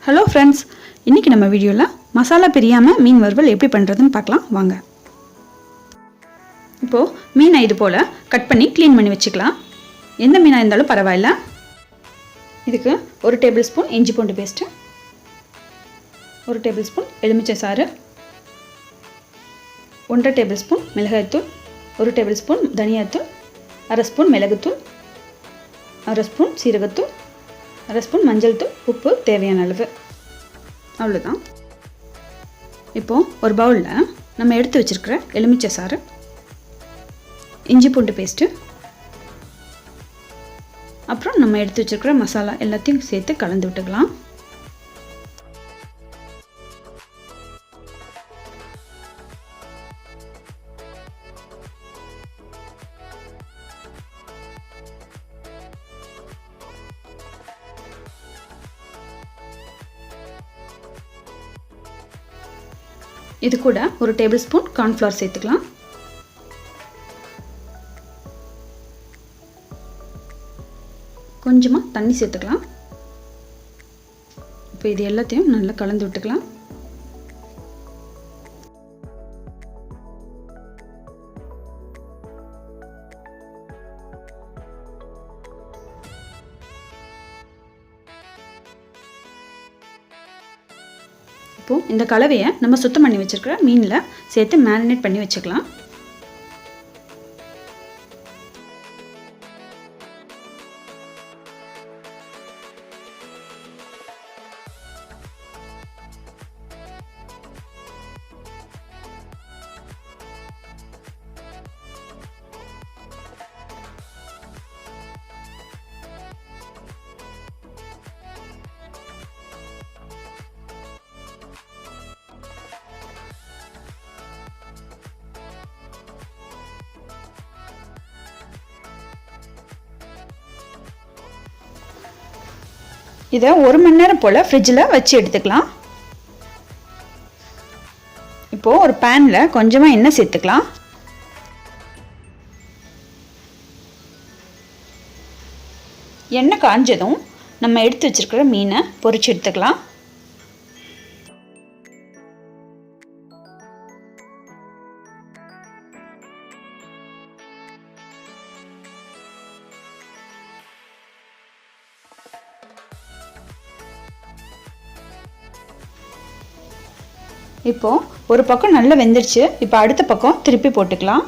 Hello friends, இன்றைக்கி நம்ம வீடியோவில் மசாலா பிரியாமல் மீன் வறுவல் எப்படி பண்ணுறதுன்னு பார்க்கலாம் வாங்க. இப்போது மீனை இது போல் கட் பண்ணி க்ளீன் பண்ணி வச்சுக்கலாம். எந்த மீனாக இருந்தாலும் பரவாயில்ல. இதுக்கு 1 டேபிள் ஸ்பூன் இஞ்சி பூண்டு பேஸ்ட்டு, 1 டேபிள் ஸ்பூன் எலுமிச்சை சாறு, 1.5 டேபிள் ஸ்பூன் மிளகாய்த்தூள், 1 டேபிள் ஸ்பூன் தனியாத்தூள், 1/2 ஸ்பூன் மிளகுத்தூள், 1/2 ஸ்பூன் சீரகத்தூள், 1/2 ஸ்பூன் மஞ்சள் தூள், உப்பு தேவையான அளவு. அவ்வளோதான். இப்போது ஒரு பவுலில் நம்ம எடுத்து வச்சுருக்கிற எலுமிச்சை சாறு, இஞ்சி பூண்டு பேஸ்ட்டு, அப்புறம் நம்ம எடுத்து வச்சுருக்கிற மசாலா எல்லாத்தையும் சேர்த்து கலந்து விட்டுக்கலாம். இது கூட 1 டேபிள் ஸ்பூன் கார்ன்ஃப்ளவர் சேர்த்துக்கலாம். கொஞ்சமாக தண்ணி சேர்த்துக்கலாம். இப்போ இது எல்லாத்தையும் நல்லா கலந்து விட்டுக்கலாம். இப்போது இந்த கலவையை நம்ம சுத்தம் பண்ணி வச்சுருக்கிற மீனில் சேர்த்து மேரினேட் பண்ணி வச்சுக்கலாம். இதை 1 மணி நேரம் போல் ஃப்ரிட்ஜில் வச்சு எடுத்துக்கலாம். இப்போது ஒரு பேனில் கொஞ்சமாக எண்ணெய் சேர்த்துக்கலாம். எண்ணெய் காஞ்சதும் நம்ம எடுத்து வச்சுருக்கிற மீனை பொரிச்சு எடுத்துக்கலாம். இப்போது ஒரு பக்கம் நல்லா வெந்துருச்சு. இப்போ அடுத்த பக்கம் திருப்பி போட்டுக்கலாம்.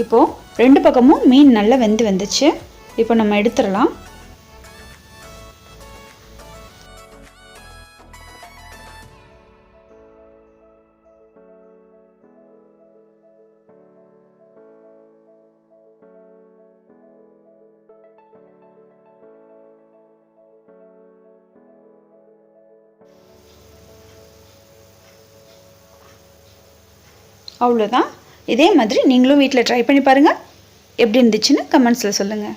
இப்போது 2 பக்கமும் மீன் நல்லா வெந்து வந்துச்சு. இப்போ நம்ம எடுத்துடலாம். அவ்வளோதான். இதே மாதிரி நீங்களும் வீட்டில் ட்ரை பண்ணி பாருங்கள். எப்படி இருந்துச்சுன்னு கமெண்ட்ஸில் சொல்லுங்கள்.